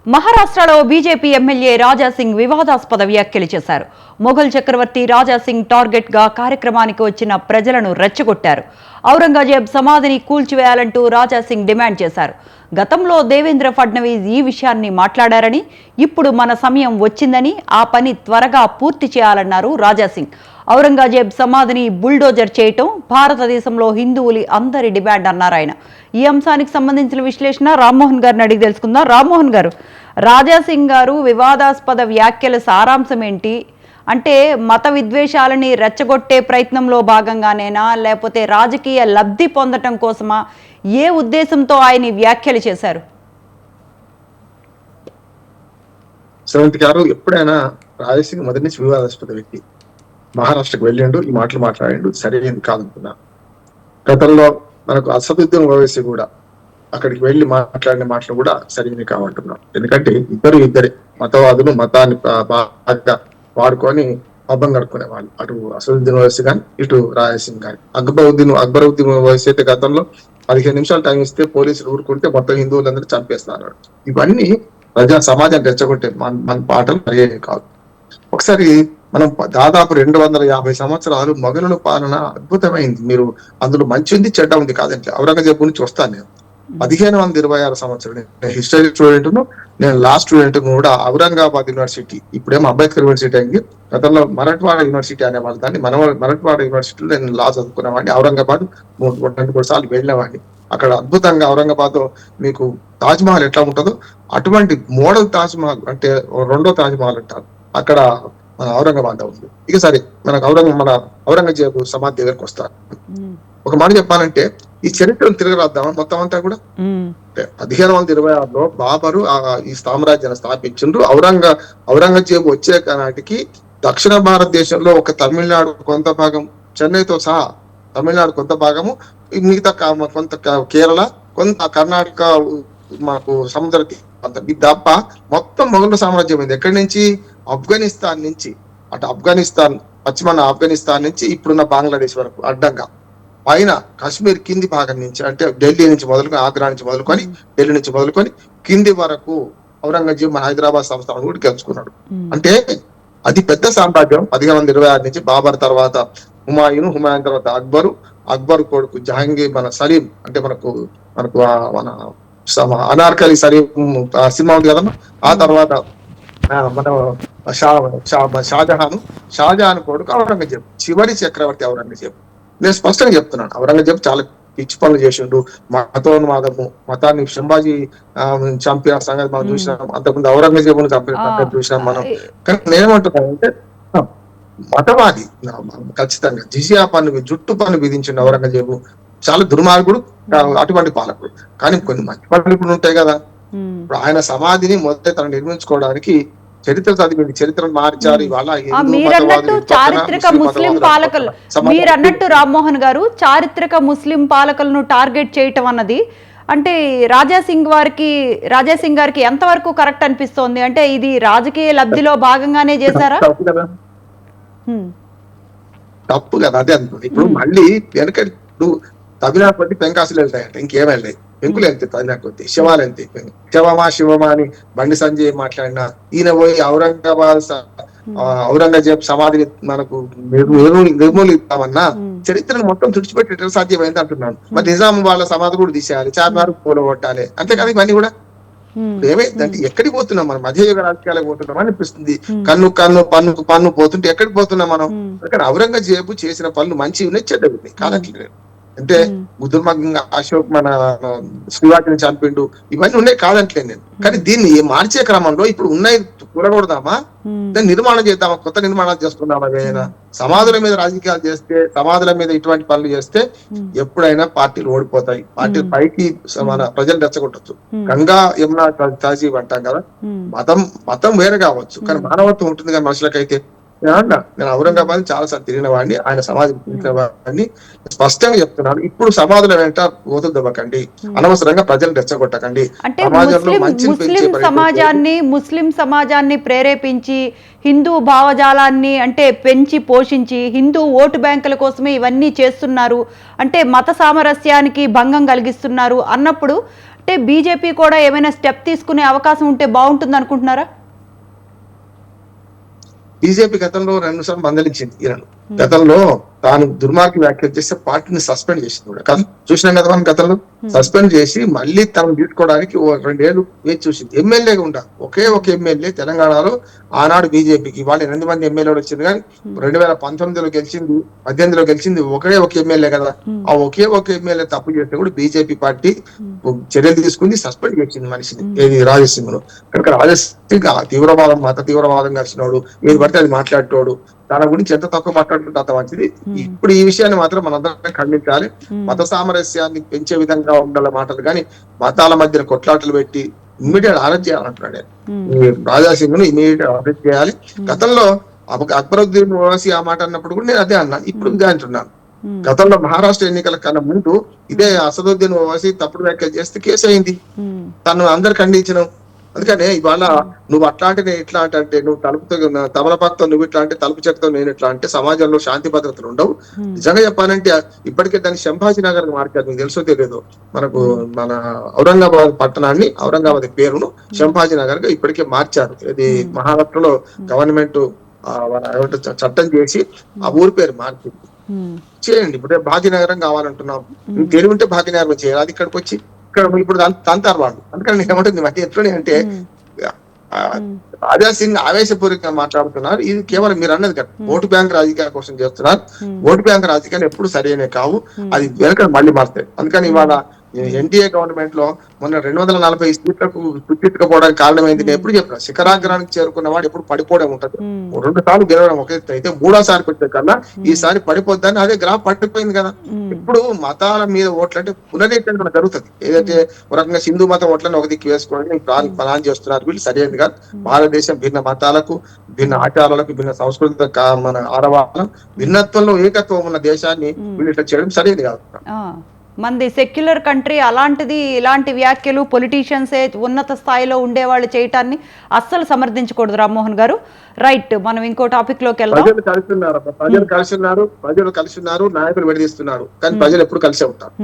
మహారాష్ట్రలో BJP MLA Raja Singh వివాదాస్పద వ్యాఖ్యలు చేశారు. మొఘల్ చక్రవర్తి రాజాసింగ్ టార్గెట్ గా కార్యక్రమానికి వచ్చిన ప్రజలను రెచ్చగొట్టారు. ఔరంగజేబ్ సమాధిని కూల్చివేయాలంటూ రాజాసింగ్ డిమాండ్ చేశారు. గతంలో దేవేంద్ర ఫడ్నవీస్ ఈ విషయాన్ని మాట్లాడారని, ఇప్పుడు మన సమయం వచ్చిందని, ఆ పని త్వరగా పూర్తి చేయాలన్నారు రాజాసింగ్. ఔరంగజేబ్ సమాధిని బుల్డోజర్ చేయటం భారతదేశంలో హిందువులి అందరి డిమాండ్ అన్నారు ఆయన. ఈ అంశానికి సంబంధించిన విశ్లేషణ రామ్మోహన్ గారిని అడిగి తెలుసుకుందాం. రామ్మోహన్ గారు, రాజాసింగ్ గారు వివాదాస్పద వ్యాఖ్యల సారాంశం ఏంటి? అంటే మత విద్వేషాలని రెచ్చగొట్టే ప్రయత్నంలో భాగంగానేనా, లేకపోతే రాజకీయ లబ్ధి పొందటం కోసమా? ఏ ఉద్దేశంతో ఆయన వ్యాఖ్యలు చేశారు? శ్రవంతి గారు, ఎప్పుడైనా రాజాసింగ్ మొదటి నుంచి వివాదాస్పద వ్యక్తి. మహారాష్ట్రకు వెళ్ళిండు, ఈ మాటలు మాట్లాడిండు, సరైనది కాదనుకున్నా. గతంలో మనకు అసదుద్దీన్ ఓవైసీ కూడా అక్కడికి వెళ్ళి మాట్లాడిన మాటలు కూడా సరైనవి కావంటున్నాం. ఎందుకంటే ఇద్దరే మతవాదులు, మతాన్ని బాగా వాడుకొని పబ్బం గడుపుకునే వాళ్ళు. అటు అసదుద్దీన్ ఓవైసీ కానీ, ఇటు రాజాసింగ్ కానీ. అక్బరుద్దీన్ ఓవైసీ అయితే గతంలో 15 నిమిషాలు టైం ఇస్తే పోలీసులు ఊరుకుంటే మొత్తం హిందువులందరూ చంపేస్తున్నారు. ఇవన్నీ ప్రజా సమాజాన్ని రెచ్చగొట్టే మన పాటలు సరైనవి కాదు. ఒకసారి మనం దాదాపు 250 సంవత్సరాలు మొఘలుల పాలన అద్భుతమైంది. మీరు అందులో మంచి ఉంది, చెడ్డ ఉంది కాదంటే. ఔరంగజేబు నుంచి వస్తాను నేను 1526 సంవత్సరాలు హిస్టరీ స్టూడెంట్, నేను లాస్ట్ స్టూడెంట్ కూడా. ఔరంగాబాద్ యూనివర్సిటీ, ఇప్పుడేమో అంబేద్కర్ యూనివర్సిటీ అయింది, గతంలో మరాఠవాడ యూనివర్సిటీ అనేవాళ్ళు దాన్ని. మరాఠవాడ యూనివర్సిటీలో నేను లా చదువుకునేవాడిని. ఔరంగాబాద్ 2-3 సార్లు వెళ్ళినవాడిని. అక్కడ అద్భుతంగా ఔరంగాబాద్ లో మీకు తాజ్ మహల్ ఎట్లా ఉంటుందో అటువంటి మోడల్ తాజ్ మహల్, అంటే రెండో తాజ్ మహల్ అంటారు, అక్కడ మన ఔరంగాబాద్ ఉంది. ఇక సరే, మన ఔరంగజేబు సమాధి దగ్గరకు వస్తారు. ఒక మాట చెప్పాలంటే ఈ చరిత్రను తిరగరాద్దామా మొత్తం అంతా కూడా. 1526లో బాబరు ఈ సామ్రాజ్యాన్ని స్థాపించిండ్రు. ఔరంగజేబు వచ్చే నాటికి దక్షిణ భారతదేశంలో ఒక తమిళనాడు కొంత భాగం, చెన్నైతో సహా తమిళనాడు కొంత భాగము, మిగతా కొంత కేరళ, కొంత కర్ణాటక, మాకు సముద్ర ఇది తప్ప మొత్తం మొఘలు సామ్రాజ్యం అయింది. ఎక్కడి నుంచి? ఆఫ్ఘనిస్తాన్ నుంచి, అటు ఆఫ్ఘనిస్తాన్, పశ్చిమ ఆఫ్ఘనిస్తాన్ నుంచి ఇప్పుడున్న బంగ్లాదేశ్ వరకు అడ్డంగా, పైన కాశ్మీర్ కింది భాగం నుంచి, అంటే ఢిల్లీ నుంచి మొదలుకొని, ఆగ్రా నుంచి మొదలుకొని, ఢిల్లీ నుంచి మొదలుకొని కింది వరకు ఔరంగజేబు మన హైదరాబాద్ సంస్థానం కూడా గెలుచుకున్నాడు. అంటే అది పెద్ద సామ్రాజ్యం. 1526 నుంచి బాబర్ తర్వాత హుమాయూన్ తర్వాత అక్బరు కొడుకు జహాంగీర్, మన సలీం, అంటే మనకు మన అనార్కలి సలీం సినిమా ఉంది కదమ్మా. ఆ తర్వాత మన షాజహాన్ కొడుకు ఔరంగజేబు, చివరి చక్రవర్తి ఔరంగజేబు. నేను స్పష్టంగా చెప్తున్నాను, ఔరంగజేబు చాలా పిచ్చి పనులు చేసిండు. మతోన్మాదము, మతాన్ని సంభాజీ చంపిన సంగతి మనం చూసినాం. అంతకుముందు ఔరంగజేబును చంపిన సంగతి చూసినాం మనం. కానీ నేనేమంటున్నానంటే మతవాది ఖచ్చితంగా. జిజియా పన్ను, జుట్టు పన్ను విధించిండు ఔరంగజేబు. చాలా దుర్మార్గుడు అటువంటి పాలకుడు. కానీ కొన్ని మంచి పనులు ఇప్పుడు ఉంటాయి కదా. ఇప్పుడు ఆయన సమాధిని మొదట తను నిర్మించుకోవడానికి చరిత్ర చదివింది, చరిత్రను మార్చారు. మీరన్నట్టు చారిత్రక ముస్లిం పాలకులు, మీరన్నట్టు రామ్మోహన్ గారు, చారిత్రక ముస్లిం పాలకులను టార్గెట్ చేయటం అన్నది అంటే రాజాసింగ్ గారికి ఎంతవరకు కరెక్ట్ అనిపిస్తోంది? అంటే ఇది రాజకీయ లబ్ధిలో భాగంగానే చేశారా? తప్పు కదా, అదే అనుకుంది. ఇప్పుడు మళ్ళీ వెనక తమిళనాడు కొద్ది పెంకాసులు వెళ్తాయంట, ఇంకేం వెళ్ళాయి. పెంకులు వెళ్తాయి తమిళనాడు కొద్ది, శివాలు వెళ్తాయి. శివమా అని బండి సంజయ్ మాట్లాడినా, ఈయన పోయి ఔరంగజేబ్ సమాధిని మనకు నిర్మూలిస్తామన్నా చరిత్రను మొత్తం తుడిచిపెట్టి సాధ్యమైంది అంటున్నాను. మరి నిజాం వాళ్ళ సమాధి కూడా తీసేయాలి, చార్మినార్ కూలగొట్టాలి, అంతే కదా. ఇవన్నీ కూడా ఏమైందంటే ఎక్కడికి పోతున్నాం మనం? మధ్యయుగ రాజకీయాలకు పోతున్నాం అనిపిస్తుంది. పన్ను పోతుంటే ఎక్కడికి పోతున్నాం మనం? అక్కడ ఔరంగజేబు చేసిన పనులు మంచివి ఉన్నాయి, చెడ్డవి ఉన్నాయి కాదట్లేదు. అంటే దుర్మార్గంగా అశోక్ మన శివాజీని చంపిండు, ఇవన్నీ ఉన్నాయి కాదంటలేదు నేను. కానీ దీన్ని మార్చే క్రమంలో ఇప్పుడు ఉన్నాయి కూడకూడదామా, దాన్ని నిర్మాణం చేద్దామా, కొత్త నిర్మాణాలు చేసుకుందామా? ఏదైనా సమాధుల మీద రాజకీయాలు చేస్తే, సమాధుల మీద ఇటువంటి పనులు చేస్తే ఎప్పుడైనా పార్టీలు ఓడిపోతాయి. పార్టీలు పైకి మన ప్రజలు రెచ్చగొట్టచ్చు. గంగా యమునా తహజీబ్ అంటాం కదా. మతం వేరే కావచ్చు, కానీ మానవత్వం ఉంటుంది కదా మనుషులకైతే. నేను ఔరంగాబాద్ చాలా సార్లు తిరిగిన వాడిని, ఆయన సమాధి తిరిగిన వాడిని. స్పష్టంగా చెప్తున్నాను, ఇప్పుడు సమాధుల వెంట ఓతులు దవ్వకండి, అనవసరంగా ప్రజలు రెచ్చగొట్టకండి. అంటే సమాజంలో మంచిని పెంచే ముస్లిం సమాజాన్ని ప్రేరేపించి హిందూ భావజాలాన్ని అంటే పెంచి పోషించి హిందూ ఓటు బ్యాంకుల కోసమే ఇవన్నీ చేస్తున్నారు, అంటే మత సామరస్యానికి భంగం కలిగిస్తున్నారు అన్నప్పుడు అంటే బీజేపీ కూడా ఏమైనా స్టెప్ తీసుకునే అవకాశం ఉంటే బాగుంటుంది అనుకుంటున్నారా? బీజేపీ గతంలో 2 సార్లు మందలించింది ఈయనను. గతంలో తాను దుర్మార్గ వ్యాఖ్యలు చేస్తే పార్టీని సస్పెండ్ చేసింది కూడా కదా, చూసినాం కదా మనం. గతంలో సస్పెండ్ చేసి మళ్ళీ తనను తీసుకోవడానికి 2 ఏళ్ళు వేచి చూసింది. ఎమ్మెల్యేగా ఉండ ఒకే ఒక ఎమ్మెల్యే తెలంగాణలో ఆనాడు బీజేపీకి, వాళ్ళు 8 మంది ఎమ్మెల్యేలు వచ్చింది కానీ 2019లో గెలిచింది, 18లో గెలిచింది ఒకే ఒక ఎమ్మెల్యే కదా. ఆ ఒకే ఒక ఎమ్మెల్యే తప్పు చేస్తే కూడా బీజేపీ పార్టీ చర్యలు తీసుకుంది, సస్పెండ్ చేసింది మనిషిని, ఏది రాజసింగ్ ను. కనుక రాజసింగ్ తీవ్రవాదం, మత తీవ్రవాదం కలిసినోడు, ఏది పడితే అది మాట్లాడేటోడు, తన గురించి ఎంత తక్కువ మాట్లాడుతుంటే అంత మంచిది. ఇప్పుడు ఈ విషయాన్ని మాత్రం మనందరం ఖండించాలి. మత సామరస్యాన్ని పెంచే విధంగా ఉండాల మాటలు కానీ మతాల మధ్యన కొట్లాటలు పెట్టి ఇమ్మీడియట్ అరెస్ట్ చేయాలంటున్నాడు. రాజాసింగ్ ను ఇమ్మీడియట్ అరెస్ట్ చేయాలి. గతంలో అక్బరుద్దీన్ ఓవైసీ ఆ మాట అన్నప్పుడు కూడా నేను అదే అన్నాను, ఇప్పుడు ఇదే అంటున్నాను. గతంలో మహారాష్ట్ర ఎన్నికల కన్నా ముందు ఇదే అసదుద్దీన్ ఓవైసీ తప్పుడు వ్యాఖ్యలు చేస్తే కేసు అయింది, తను అందరు ఖండించిన. అందుకనే ఇవాళ నువ్వు అట్లా అంటే నేను ఇట్లా అంటే, నువ్వు తలుపుతో తమలపాకుతో నువ్వు ఇట్లా అంటే, తలుపు చెక్కతో నేను ఇట్లా అంటే సమాజంలో శాంతి భద్రతలు ఉండవు. నిజంగా చెప్పాలంటే ఇప్పటికే దాన్ని సంభాజీ నగర్ మార్చారు, మీకు తెలుసో తెలియదు. మనకు మన ఔరంగాబాద్ పట్టణాన్ని, ఔరంగాబాద్ పేరును సంభాజీ నగర్ గా ఇప్పటికే మార్చారు. ఇది మహారాష్ట్రలో గవర్నమెంట్ చట్టం చేసి ఆ ఊరి పేరు మార్చింది. చేయండి, ఇప్పుడు భాగ్యనగరం కావాలంటున్నాం, తెలివి ఉంటే భాగ్యనగరం చేయాలి. అది ఇక్కడికి వచ్చి ఇక్కడ ఇప్పుడు తంతారు వాళ్ళు. అందుకని ఏమంటుంది మధ్య ఎట్లనే అంటే రాజాసింగ్ ఆవేశపూర్వకంగా మాట్లాడుతున్నారు. ఇది కేవలం మీరు అన్నది కదా, ఓటు బ్యాంక్ రాజకీయాల కోసం చేస్తున్నారు. ఓటు బ్యాంక్ రాజకీయాలు ఎప్పుడు సరైనవి కావు, అది వెనక మళ్ళీ మారుతాయి. అందుకని ఇవాళ ఎన్డీఏ గవర్నమెంట్ లో మొన్న 240 సీట్లకు గుర్తించకపోవడానికి కారణమైంది. నేను ఎప్పుడు చెప్పిన, శిఖరాగ్రానికి చేరుకున్న వాడు ఎప్పుడు పడిపోవడం ఉంటది. 2 సార్లు గెలవడం ఒక ఎత్తు అయితే 3వ సారికి వచ్చే కన్నా ఈసారి పడిపోద్దని అదే గ్రాఫ్ పడిపోయింది కదా. ఇప్పుడు మతాల మీద ఓట్లు అంటే పునరీకరణ జరుగుతుంది. ఏదైతే ఒక రకంగా హిందూ మతం ఓట్లను ఒక దిక్కు వేసుకోవడానికి ప్లాన్ చేస్తున్నారు, వీళ్ళు సరైనది కాదు. భారతదేశం భిన్న మతాలకు, భిన్న ఆచారాలకు, భిన్న సంస్కృతి, మన ఆడవాళ్ళం భిన్నత్వంలో ఏకత్వం ఉన్న దేశాన్ని వీళ్ళు ఇట్లా చేయడం సరైనది కాదు. మంది సెక్యులర్ కంట్రీ, అలాంటిది ఇలాంటి వ్యాఖ్యలు పొలిటీషియన్సే ఉన్నత స్థాయిలో ఉండేవాళ్ళు చేయటాన్ని అస్సలు సమర్థించకూడదు. రామ్మోహన్ గారు రైట్, మనం ఇంకో టాపిక్ లోకి వెళ్దాం. ప్రజలు కలిసి ఉన్నారు, నాయకులు విడదీస్తున్నారు, కానీ ప్రజలు ఎప్పుడు కలిసే ఉంటారు.